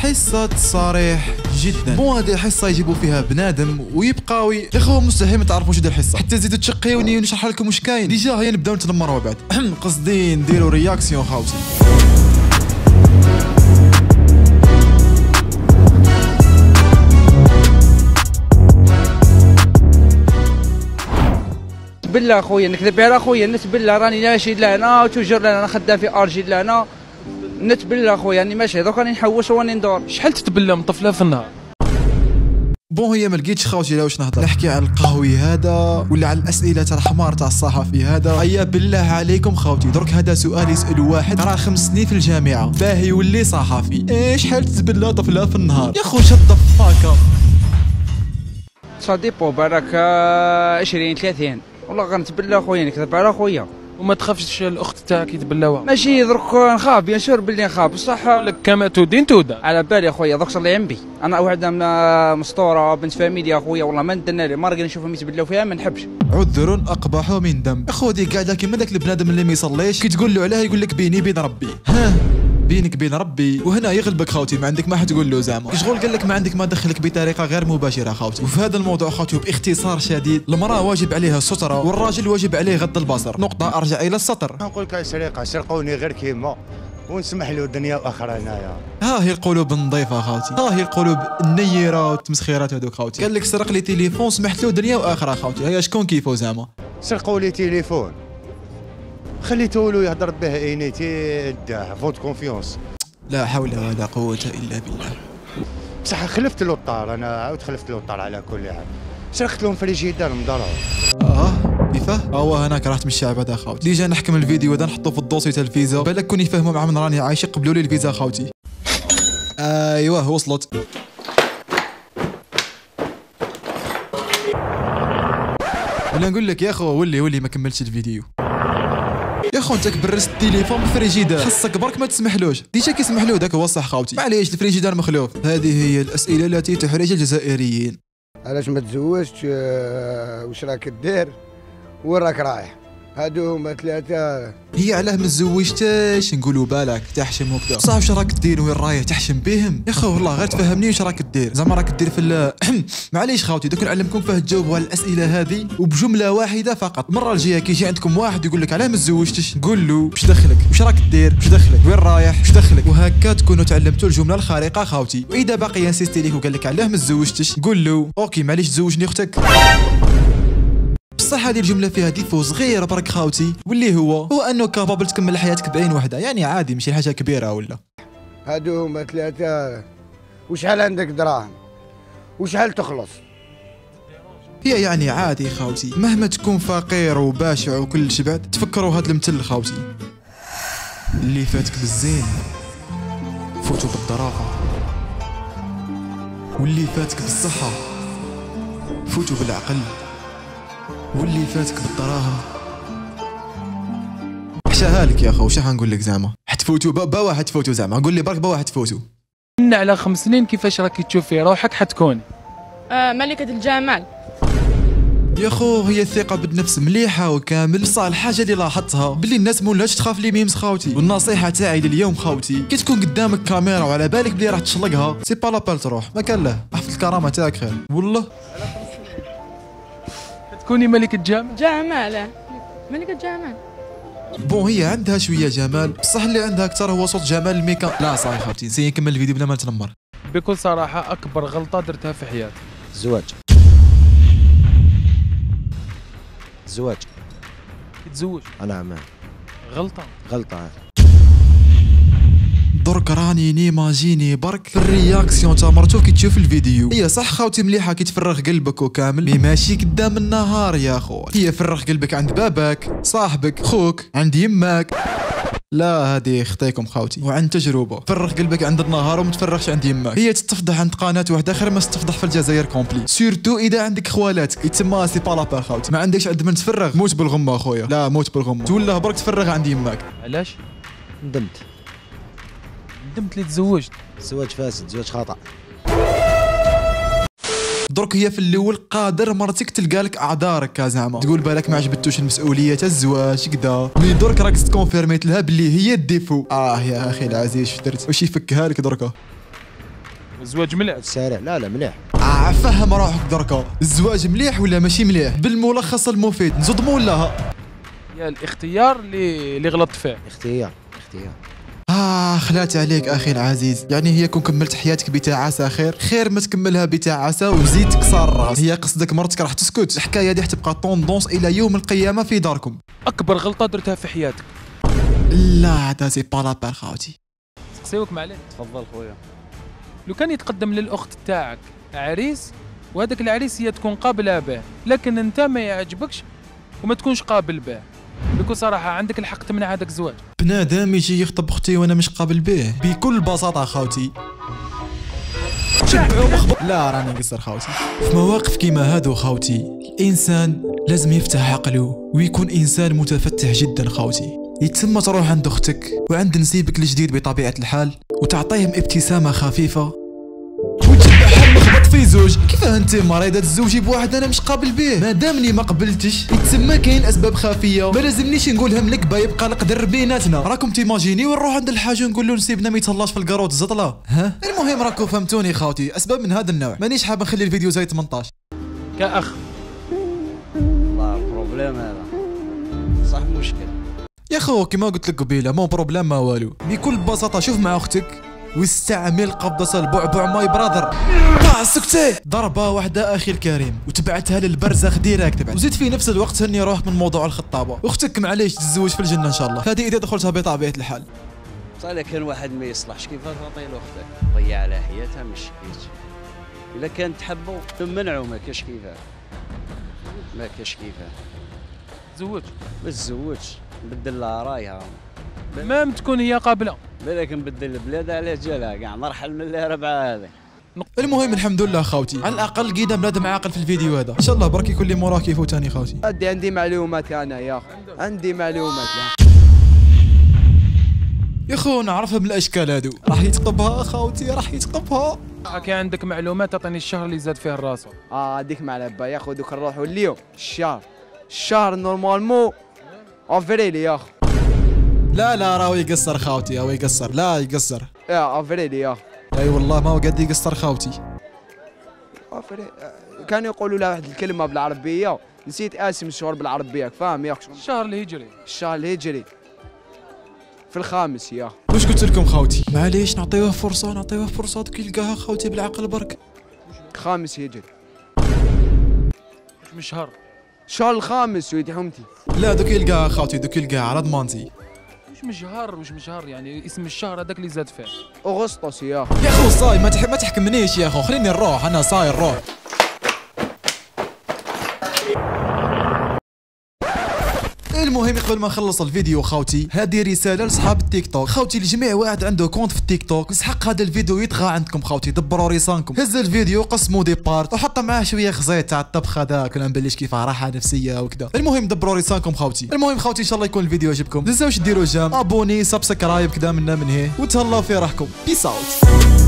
حصة صريح جدا. بون هذه حصة يجيبوا فيها بنادم ويبقاوي يا خو مستحيل ما تعرفوا واش هذه الحصة حتى تزيدوا تشقيوني ونشرح لكم واش كاين. ديجا هيا نبداو نتنمروا بعد. قصدي نديروا رياكسيون خاوتي. بالله خويا نكذب على خويا، نت بالله راني ماشي لهنا وتوجر لهنا خدام في ارجي لهنا، نت بالله خويا راني ماشي دوك راني نحوس وراني ندور. شحال تتبلى مطفله في النهار؟ بون هي ما لقيتش خاوتي لا واش نهضر، نحكي على القهوي هذا ولا على الاسئله تاع الحمار تاع الصحفي هذا. هيا بالله عليكم خاوتي، درك هذا سؤال يسالوا واحد راه 5 سنين في الجامعه باه يولي صحفي، شحال تتبلى طفله في النهار يا خو؟ شد فاكا صديبو بالك 20 30 والله غنتبلى خويا نكذب على خويا. وما تخافش الاخت تاعك يتبلاوها؟ ماشي درك نخاف بيان سور باللي نخاف بصح لك كما تدين تودع. على بالي خويا دوك صلي عمبي، انا وحده مسطوره بنت فاميليا خويا والله ما ندنا لي ما راه نشوفهم يتبلاو فيها ما نحبش. عذر اقبح من ذنب. اخو دي قاعده كيما داك البنادم اللي ما يصليش كي تقول له علاه يقول لك بيني بين ربي. ها بينك بين ربي وهنا يغلبك خاوتي، ما عندك ما حتقول له زعما شغل قال لك ما عندك ما دخلك بطريقه غير مباشره خاوتي. وفي هذا الموضوع خاوتي باختصار شديد، المراه واجب عليها الستره والراجل واجب عليه غض البصر. نقطه ارجع الى السطر. نقول لك سرقه سرقوني غير كيما ونسمح له دنيا واخرى هنايا. ها هي القلوب النظيفه خاوتي، ها هي القلوب النيره والتمسخيرات هذوك خاوتي. قال لك سرق لي تليفون سمحت له دنيا واخره خاوتي. هيا شكون كيفو زعما؟ سرقوا لي تليفون خليته له يهضر به اينيتي داه فوت كونفيونس. لا حول ولا قوه الا بالله. بصح خلفت له الطار، انا عاود خلفت له الطار على كل حال. سرقت لهم فريجيدار مضرب. كيفاه؟ هناك راحت من الشعب هذا خاوتي. ديجا نحكم الفيديو هذا نحطه في الدوسي تاع الفيزا بالك كون يفهموا مع من راني عايش يقبلوا لي الفيزا خاوتي. ايوه وصلت. ولا نقول لك يا خو ولي ما كملتش الفيديو يا خو. انت كبرست التليفون بالفريجيدار خاصك برك ما تسمحلوش. ديجا كيسمح له داك هو الصح خاوتي. معليش الفريجيدار مخلوف. هذه هي الاسئله التي تحرج الجزائريين. علاش ما تزوجتش؟ واش راك دير؟ وين راك رايح؟ هادو هما 3. هي علاه ما تزوجتاش نقولوا بالك تحشم وكذا. صح واش راك دير وين رايح تحشم بهم يا خو؟ والله غير تفهمني واش راك دير زعما. راك دير في معليش خاوتي دوك نعلمكم كيفاه تجاوبوا على الاسئله هذه وبجمله واحده فقط. المره الجايه كي يجي عندكم واحد يقول لك علاه ما تزوجتش قول له واش دخلك، واش راك دير، واش دخلك، وين رايح، واش دخلك، وهكا تكونوا تعلمتوا الجمله الخارقه خاوتي. واذا باقي ينسيستي ليك وقال لك علاه ما تزوجتش قول له اوكي معليش تزوجني اختك. بصح هذه الجمله فيها ديفو صغير برك خاوتي واللي هو انه كابابل تكمل حياتك بعين وحده، يعني عادي ماشي حاجه كبيره ولا. هادو هما 3. وشحال عندك دراهم؟ وشحال تخلص؟ هي يعني عادي خاوتي، مهما تكون فقير وباشع وكل شبعت تفكروا هاد المثل خاوتي. اللي فاتك بالزين فوتوا بالضرافه، واللي فاتك بالصحه فوتوا بالعقل، واللي فاتك بالدراهم حشاها لك يا خو. واش حنقول لك زعما حتفوتوا با واحد تفوتوا زعما قول لي برك با واحد تفوتوا. من على 5 سنين كيفاش راكي تشوف في روحك حتكون؟ ملكة الجمال يا خو. هي الثقة بالنفس مليحة وكامل، بصح الحاجة اللي لاحظتها بلي الناس مولاتش تخاف لي ميمز خاوتي. والنصيحة تاعي لليوم خاوتي كي تكون قدامك كاميرا وعلى بالك بلي راح تشلقها سي با لابال تروح ما كان له. احفظ الكرامة تاعك خير والله. تكوني ملكة جمال. جمال ملكة جمال. بون هي عندها شوية جمال بصح اللي عندها اكثر هو صوت جمال الميكا. لا صاحي خاوتي نسي نكمل الفيديو بلا ما نتنمر. بكل صراحة أكبر غلطة درتها في حياتي الزواج. الزواج تتزوج؟ نعم غلطة. درك راني نيماجيني برك في الرياكسيون تاع مرتو كي تشوف الفيديو. هي صح خاوتي مليحه كي تفرغ قلبك وكامل مي ماشي قدام النهار يا خو. هي فرغ قلبك عند بابك صاحبك خوك عند يماك. لا هذه خطيكم خاوتي وعن تجربه. فرغ قلبك عند النهار وما تفرغش عند يماك. هي تتفضح عند قناه واحده خير ما تتفضح في الجزائر كومبلي، سورتو اذا عندك خوالاتك يتسمى سي با لابار خاوتي. ما عندكش عند من تفرغ موت بالغمه اخويا، لا موت بالغمه تولى برك تفرغ عند يماك. علاش؟ ندمت اللي تزوجت. زواج فاسد، زواج خطأ. درك هي في الاول قادر مرتك تلقى لك اعذارك زعما تقول بالك ما عجبتوش المسؤوليه تاع الزواج كذا، مي درك راك تكونفيرميت لها باللي هي الديفو. يا اخي العزيز درت واش يفكها لك دركا. الزواج مليح. سريع. لا مليح. فهم روحك دركا، الزواج مليح ولا ماشي مليح؟ بالملخص المفيد نصدموا ولا؟ يا الاختيار اللي غلطت فيه. اختيار. خلات عليك اخي العزيز، يعني هي كون كملت حياتك بتعاسة خير ما تكملها بتعاسة وزيد تكسر الراس. هي قصدك مرتك راح تسكت؟ الحكايه دي حتبقى طوندونس الى يوم القيامه في داركم. اكبر غلطه درتها في حياتك؟ لا هذا سي با لابال خاوتي. سيوك معليه. تفضل خويا. لو كان يتقدم للاخت تاعك عريس وهذاك العريس هي تكون قابله به، لكن انت ما يعجبكش وما تكونش قابل به، بكل صراحه عندك الحق تمنع هذاك الزواج. بنادم يجي يخطب اختي وانا مش قابل به بكل بساطه خاوتي. لا راني نقصر خاوتي. في مواقف كيما هادو خاوتي الانسان لازم يفتح عقله ويكون انسان متفتح جدا خاوتي. يتسمى تروح عند اختك وعند نسيبك الجديد بطبيعه الحال وتعطيهم ابتسامه خفيفه وتشبع حل مخبط في زوج. كيفاه انت مريضه تزوجي بواحد انا مش قابل به؟ ما دامني ما قبلتش يتسمى كاين اسباب خفيه ما لازمنيش نقولهم لك با يبقى القدر بيناتنا. راكم تيماجيني ونروح عند الحاج ونقول له نسيبنا ما يتهلاش في القروط الزطله. ها المهم راكم فهمتوني خاوتي، اسباب من هذا النوع. مانيش حاب نخلي الفيديو زي 18 كاخ. والله بروبليم هذا صح مشكل يا خو. كيما قلت لك قبيله مو بروبليم ما والو. بكل بساطه شوف مع اختك واستعمل قبضة البعبع ماي براذر. سكتي ضربة واحدة اخي الكريم وتبعتها للبرزخ ديريكت. وزيد في نفس الوقت هني روحك من موضوع الخطابة. اختك معليش تتزوج في الجنة ان شاء الله. هذه اذا دخلتها بطبيعة الحال. صار كان واحد ما يصلحش كيف تعطي له اختك ضيع على حياتها مش كيف. الا كان تحبوا تمنعوا ما كاش كيفاه زوج ما تزوجش نبدل لها رايها ما تكون هي قابله. بالك نبدل البلاد على جالها كاع نرحل من الربعه هذه. المهم الحمد لله خاوتي على الاقل لقينا بنادم عاقل في الفيديو هذا. ان شاء الله برك يكون لي موراه كيفوتاني خاوتي. عندي معلومات انا يا اخي، عندي معلومات. يا خو نعرفها من الاشكال هادو. راح يتقبها خاوتي راح يتقبها. كان عندك معلومات تعطيني الشهر اللي زاد فيه الراسو. هذيك مع العبا يا اخو. دوك نروحوا اليوم الشهر نورمالمون افريلي يا اخو. لا راهو يقصر خاوتي، راهو يقصر. لا يقصر يا افريلي يا اخو. اي والله ما هو قد يقصر خاوتي. كانوا يقولوا له واحد الكلمه بالعربيه نسيت اسم الشهر بالعربيه فاهم يا اخو. الشهر الهجري. الشهر الهجري في الخامس يا اخو. واش قلت لكم خاوتي؟ معليش نعطيوه فرصه دوك يلقاها خاوتي بالعقل برك. خامس هجري من شهر. الشهر الخامس ويدي حمتي. لا دوك يلقاها خاوتي دوك يلقاها على ضمانتي. واش من شهر يعني اسم الشهر هذاك اللي زاد فيه. اغسطس يا اخو. يا خو صاي ما تحكمنيش يا خو، خليني نروح انا صاير روح. المهم قبل ما نخلص الفيديو خاوتي هذه رساله لصحاب التيك توك خاوتي. لجميع واحد عنده كونت في التيك توك يسحق هذا الفيديو يطغى عندكم خاوتي. دبروا ريسانكم، هز الفيديو قسموا دي بارت وحط معاه شويه خزيت تاع الطبخ هذاك ولا نبلش كيف راحه نفسيه وكذا. المهم دبروا ريسانكم خاوتي. المهم خاوتي ان شاء الله يكون الفيديو عجبكم. تنساوش ديروا جام ابوني سبسكرايب كذا منا من هي وتهلاو في راحكم. بيس اوت.